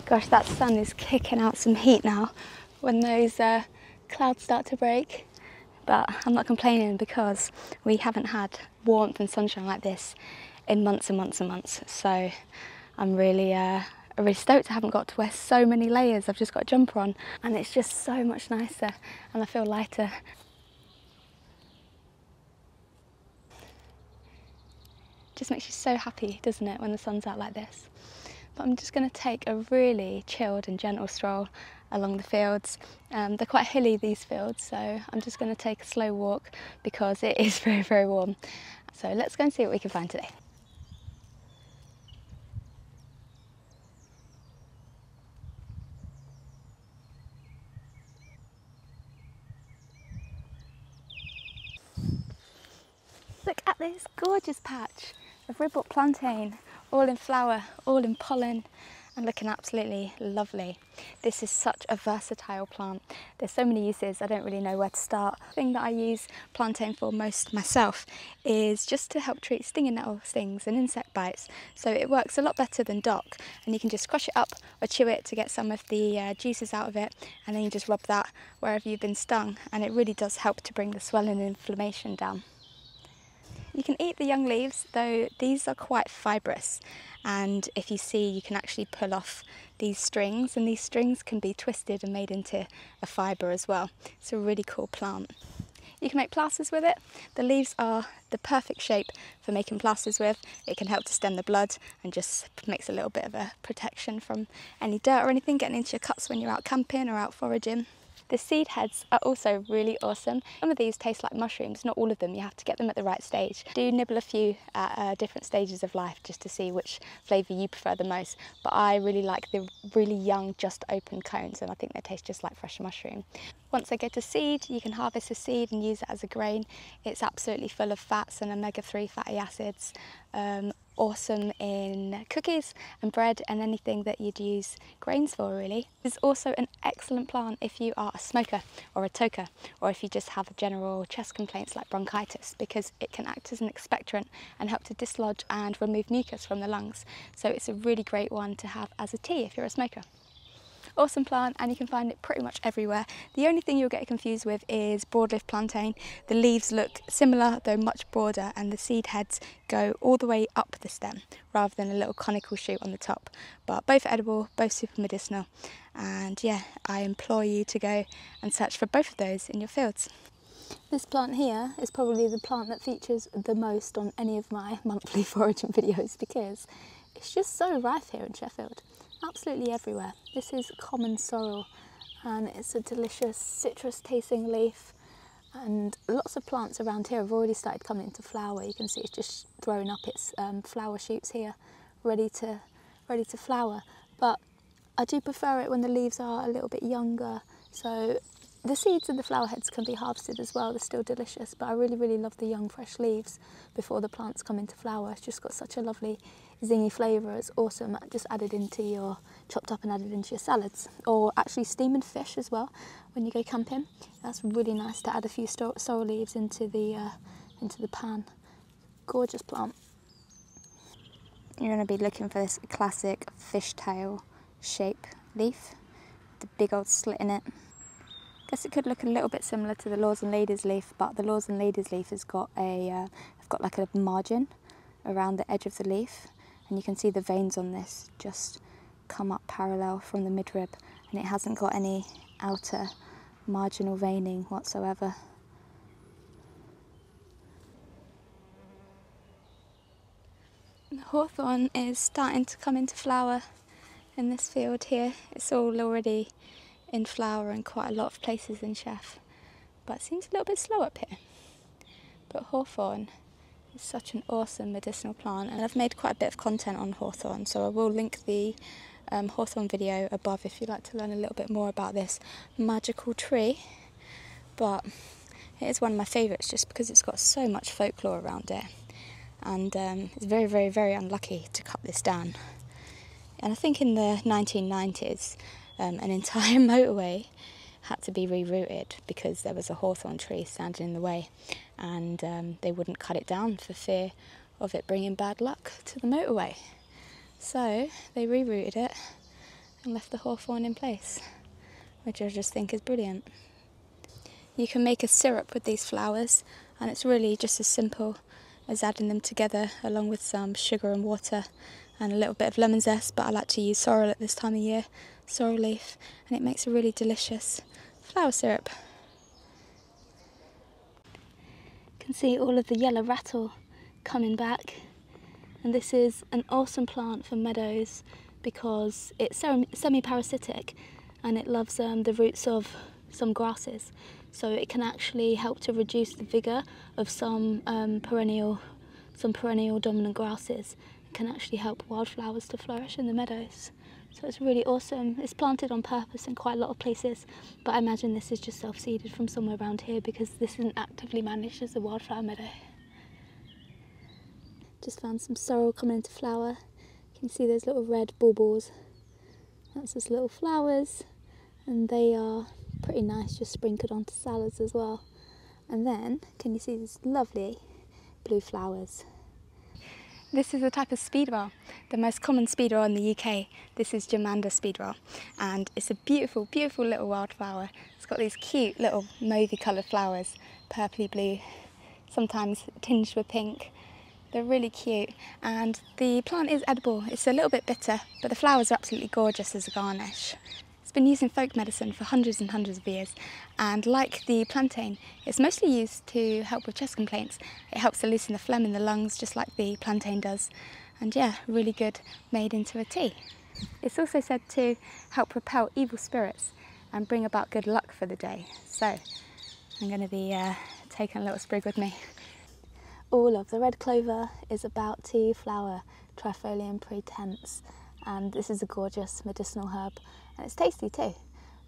Gosh, that sun is kicking out some heat now when those clouds start to break. But I'm not complaining because we haven't had warmth and sunshine like this in months and months and months. So I'm really stoked I haven't got to wear so many layers. I've just got a jumper on and it's just so much nicer and I feel lighter. Just makes you so happy, doesn't it, when the sun's out like this? But I'm just going to take a really chilled and gentle stroll along the fields. They're quite hilly, these fields, so I'm just going to take a slow walk because it is very, very warm. So let's go and see what we can find today. Look at this gorgeous patch of ribot plantain, all in flower, all in pollen, and looking absolutely lovely. This is such a versatile plant. There's so many uses, I don't really know where to start. The thing that I use plantain for most myself is just to help treat stinging nettle stings and insect bites. So it works a lot better than dock, and you can just crush it up or chew it to get some of the juices out of it, and then you just rub that wherever you've been stung, and it really does help to bring the swelling and inflammation down. You can eat the young leaves, though these are quite fibrous, and if you see, you can actually pull off these strings, and these strings can be twisted and made into a fibre as well. It's a really cool plant. You can make plasters with it. The leaves are the perfect shape for making plasters with. It can help to stem the blood and just makes a little bit of a protection from any dirt or anything getting into your cuts when you're out camping or out foraging. The seed heads are also really awesome. Some of these taste like mushrooms, not all of them, you have to get them at the right stage. Do nibble a few at different stages of life just to see which flavour you prefer the most, but I really like the really young, just open cones, and I think they taste just like fresh mushroom. Once they get to seed, you can harvest the seed and use it as a grain. It's absolutely full of fats and omega-3 fatty acids. Awesome in cookies and bread and anything that you'd use grains for, really. It's also an excellent plant if you are a smoker or a toker, or if you just have general chest complaints like bronchitis, because it can act as an expectorant and help to dislodge and remove mucus from the lungs. So it's a really great one to have as a tea if you're a smoker. Awesome plant, and you can find it pretty much everywhere. The only thing you'll get confused with is broadleaf plantain. The leaves look similar, though much broader, and the seed heads go all the way up the stem rather than a little conical shoot on the top. But both edible, both super medicinal, and yeah, I implore you to go and search for both of those in your fields. This plant here is probably the plant that features the most on any of my monthly foraging videos because it's just so rife here in Sheffield. Absolutely everywhere. This is common sorrel, and it's a delicious citrus tasting leaf, and lots of plants around here have already started coming into flower. You can see it's just throwing up its flower shoots here, ready to flower. But I do prefer it when the leaves are a little bit younger, so the seeds and the flower heads can be harvested as well. They're still delicious, but I really love the young fresh leaves before the plants come into flower. It's just got such a lovely zingy flavour. It's awesome, just added into your, chopped up and added into your salads, or actually steaming fish as well when you go camping. That's really nice to add a few sorrel leaves into the pan. Gorgeous plant. You're going to be looking for this classic fishtail shape leaf, the big old slit in it. Guess it could look a little bit similar to the Lords and Ladies leaf, but the Lords and Ladies leaf has got like a margin around the edge of the leaf, and you can see the veins on this just come up parallel from the midrib, and it hasn't got any outer marginal veining whatsoever. The hawthorn is starting to come into flower in this field here. It's all already in flower in quite a lot of places in Sheff, but it seems a little bit slow up here. But hawthorn is such an awesome medicinal plant, and I've made quite a bit of content on hawthorn, so I will link the hawthorn video above if you'd like to learn a little bit more about this magical tree. But it is one of my favourites just because it's got so much folklore around it, and it's very unlucky to cut this down. And I think in the 1990s an entire motorway had to be rerouted because there was a hawthorn tree standing in the way, and they wouldn't cut it down for fear of it bringing bad luck to the motorway. So they rerouted it, and left the hawthorn in place, which I just think is brilliant. You can make a syrup with these flowers, and it's really just as simple as adding them together along with some sugar and water and a little bit of lemon zest, but I like to use sorrel at this time of year, sorrel leaf, and it makes a really delicious flower syrup. You can see all of the yellow rattle coming back, and this is an awesome plant for meadows because it's semi-parasitic and it loves the roots of some grasses, so it can actually help to reduce the vigour of some perennial dominant grasses. It can actually help wildflowers to flourish in the meadows. So it's really awesome. It's planted on purpose in quite a lot of places, but I imagine this is just self-seeded from somewhere around here because this isn't actively managed as a wildflower meadow. Just found some sorrel coming into flower. You can see those little red baubles. That's just little flowers, and they are pretty nice, just sprinkled onto salads as well. And then, can you see these lovely blue flowers? This is a type of speedwell, the most common speedwell in the UK. This is Germander speedwell, and it's a beautiful, beautiful little wildflower. It's got these cute little mauvey coloured flowers, purpley blue, sometimes tinged with pink. They're really cute, and the plant is edible. It's a little bit bitter, but the flowers are absolutely gorgeous as a garnish. It's been used in folk medicine for hundreds and hundreds of years, and like the plantain, it's mostly used to help with chest complaints. It helps to loosen the phlegm in the lungs, just like the plantain does, and yeah, really good made into a tea. It's also said to help repel evil spirits and bring about good luck for the day. So I'm going to be taking a little sprig with me. All of the red clover is about to flower, Trifolium praetense, and this is a gorgeous medicinal herb, and it's tasty too.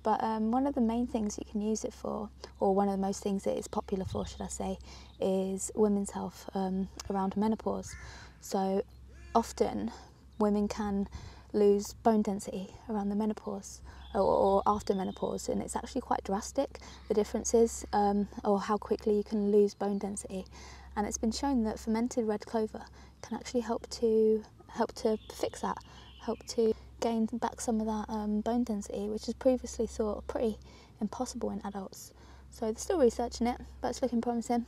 But one of the main things you can use it for, or one of the most things it is popular for, should I say, is women's health around menopause. So often women can lose bone density around the menopause or after menopause, and it's actually quite drastic, the differences, or how quickly you can lose bone density. And it's been shown that fermented red clover can actually help to fix that, help to gain back some of that bone density, which is previously thought pretty impossible in adults. So they're still researching it, but it's looking promising.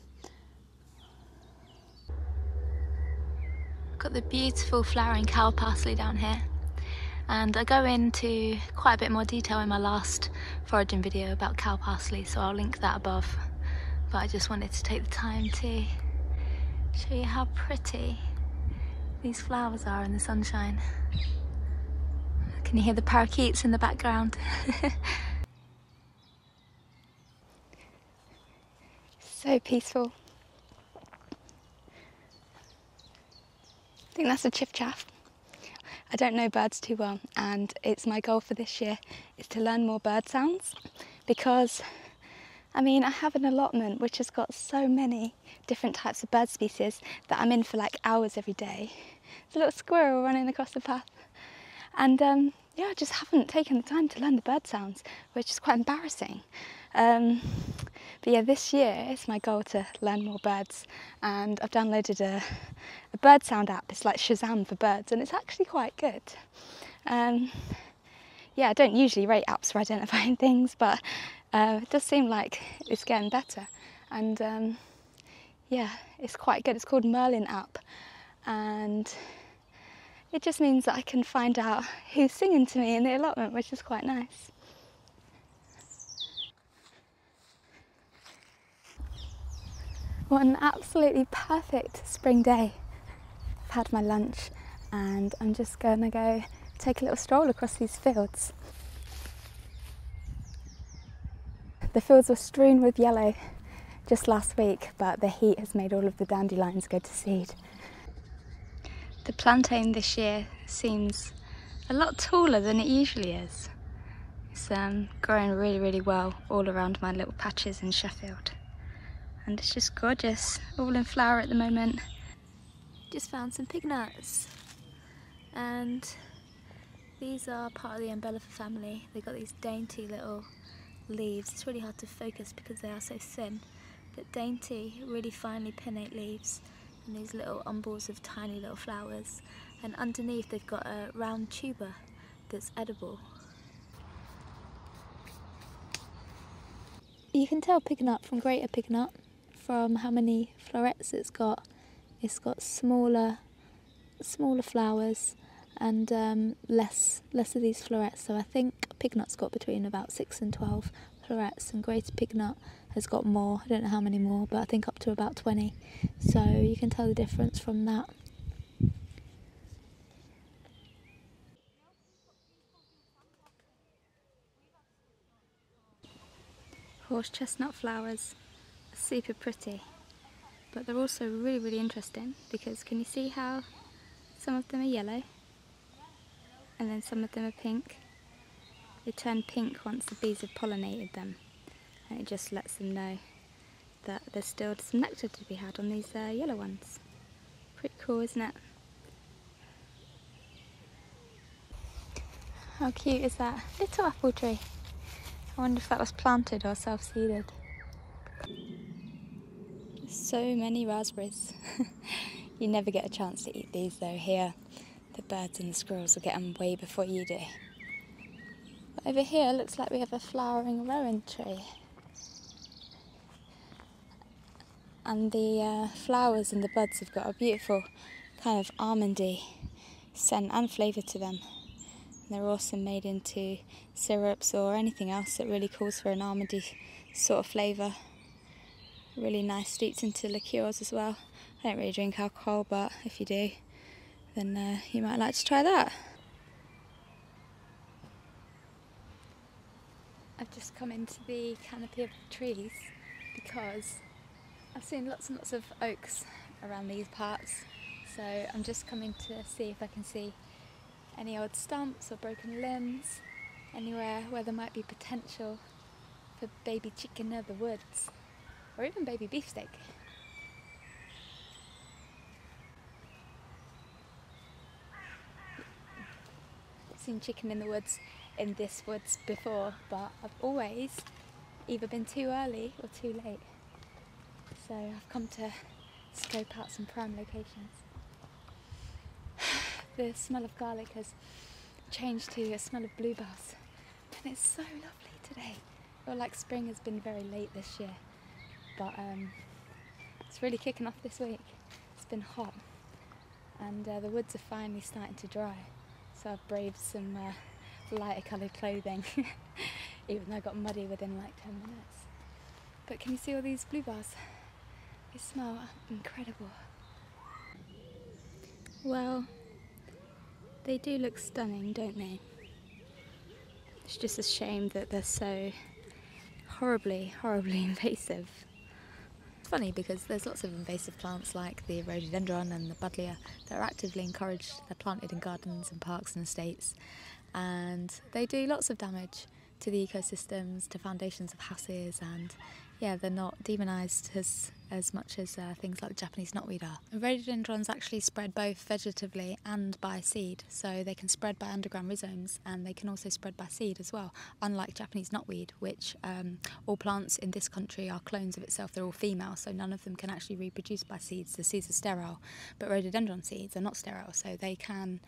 Got the beautiful flowering cow parsley down here, and I go into quite a bit more detail in my last foraging video about cow parsley, so I'll link that above. But I just wanted to take the time to show you how pretty these flowers are in the sunshine. Can you hear the parakeets in the background? So peaceful. I think that's a chiff-chaff. I don't know birds too well, and it's my goal for this year is to learn more bird sounds, because I mean, I have an allotment which has got so many different types of bird species that I'm in for like hours every day. There's a little squirrel running across the path, and yeah, I just haven't taken the time to learn the bird sounds, which is quite embarrassing. But yeah, this year it's my goal to learn more birds, and I've downloaded a bird sound app. It's like Shazam for birds, and it's actually quite good. Yeah, I don't usually rate apps for identifying things, but it does seem like it's getting better, and yeah, it's quite good. It's called Merlin app, and it just means that I can find out who's singing to me in the allotment, which is quite nice. What an absolutely perfect spring day. I've had my lunch and I'm just gonna go take a little stroll across these fields. The fields were strewn with yellow just last week, but the heat has made all of the dandelions go to seed. The plantain this year seems a lot taller than it usually is. It's growing really, really well all around my little patches in Sheffield. And it's just gorgeous, all in flower at the moment. Just found some pig nuts, and these are part of the Umbellifer family. They've got these dainty little leaves. It's really hard to focus because they are so thin, but dainty, really finely pinnate leaves, and these little umbels of tiny little flowers. And underneath they've got a round tuber that's edible. You can tell pignut from greater pignut from how many florets it's got. It's got smaller flowers and less of these florets. So I think pignut's got between about 6 and 12 florets, and greater pignut has got more. I don't know how many more, but I think up to about 20. So you can tell the difference from that. Horse chestnut flowers are super pretty, but they're also really interesting because can you see how some of them are yellow and then some of them are pink? They turn pink once the bees have pollinated them, and it just lets them know that there's still some nectar to be had on these yellow ones. Pretty cool, isn't it? How cute is that little apple tree? I wonder if that was planted or self-seeded. So many raspberries. You never get a chance to eat these though. Here, the birds and the squirrels will get them way before you do. But over here, it looks like we have a flowering rowan tree. And the flowers and the buds have got a beautiful kind of almondy scent and flavour to them. And they're also made into syrups or anything else that really calls for an almondy sort of flavour. Really nice, steeped into liqueurs as well. I don't really drink alcohol, but if you do, then you might like to try that. I've just come into the canopy of trees because I've seen lots and lots of oaks around these parts, so I'm just coming to see if I can see any old stumps or broken limbs, anywhere where there might be potential for baby chicken of the woods, or even baby beefsteak. I've seen chicken in the woods in this woods before, but I've always either been too early or too late. So I've come to scope out some prime locations. The smell of garlic has changed to a smell of bluebells, and it's so lovely today. I feel like spring has been very late this year, but it's really kicking off this week. It's been hot, and the woods are finally starting to dry, so I've braved some lighter coloured clothing, even though I got muddy within like 10 minutes. But can you see all these bluebells? They smell incredible. Well, they do look stunning, don't they? It's just a shame that they're so horribly invasive. It's funny because there's lots of invasive plants like the rhododendron and the buddleia that are actively encouraged. They're planted in gardens and parks and estates, and they do lots of damage to the ecosystems, to foundations of houses, and yeah, they're not demonised as much as things like the Japanese knotweed are. And rhododendrons actually spread both vegetatively and by seed, so they can spread by underground rhizomes and they can also spread by seed as well, unlike Japanese knotweed, which all plants in this country are clones of itself. They're all female, so none of them can actually reproduce by seeds. The seeds are sterile, but rhododendron seeds are not sterile, so they can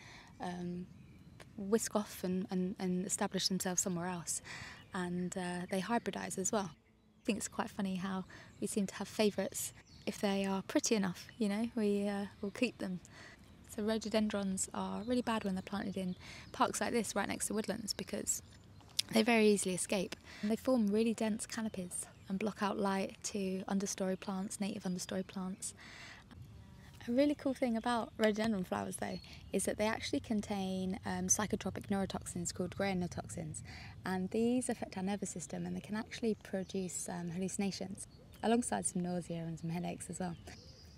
whisk off and establish themselves somewhere else, and they hybridise as well. I think it's quite funny how we seem to have favourites. If they are pretty enough, you know, we will keep them. So rhododendrons are really bad when they're planted in parks like this right next to woodlands because they very easily escape. And they form really dense canopies and block out light to understory plants, native understory plants. A really cool thing about rhododendron flowers though is that they actually contain psychotropic neurotoxins called granulotoxins, and these affect our nervous system and they can actually produce hallucinations alongside some nausea and some headaches as well.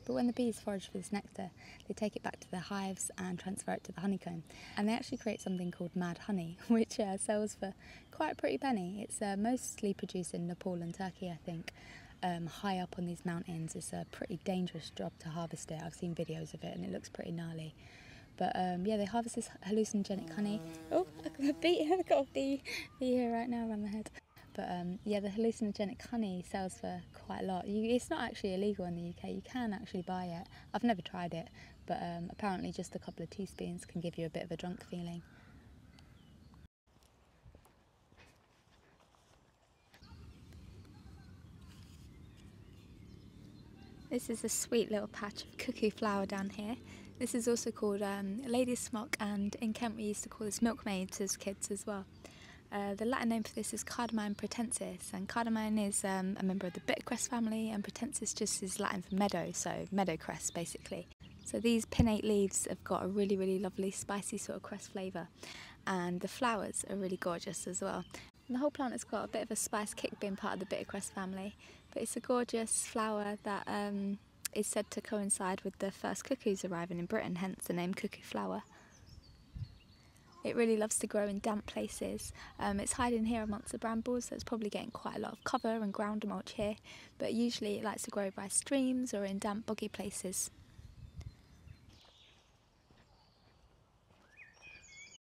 But when the bees forage for this nectar, they take it back to their hives and transfer it to the honeycomb, and they actually create something called mad honey, which sells for quite a pretty penny. It's mostly produced in Nepal and Turkey, I think. High up on these mountains. It's a pretty dangerous job to harvest it. I've seen videos of it and it looks pretty gnarly. But yeah, they harvest this hallucinogenic honey. Oh, I've got a bee here right now around my head. But yeah, the hallucinogenic honey sells for quite a lot. It's not actually illegal in the UK. You can actually buy it. I've never tried it, but apparently just a couple of teaspoons can give you a bit of a drunk feeling. This is a sweet little patch of cuckoo flower down here. This is also called lady's smock, and in Kent we used to call this milkmaids as kids as well. The Latin name for this is Cardamine pratensis, and cardamine is a member of the bittercress family, and pratensis just is Latin for meadow, so meadow cress basically. So these pinnate leaves have got a really lovely spicy sort of cress flavour, and the flowers are really gorgeous as well. And the whole plant has got a bit of a spice kick being part of the bittercress family, but it's a gorgeous flower that is said to coincide with the first cuckoos arriving in Britain, hence the name cuckoo flower. It really loves to grow in damp places. It's hiding here amongst the brambles, so it's probably getting quite a lot of cover and ground mulch here, but usually it likes to grow by streams or in damp boggy places.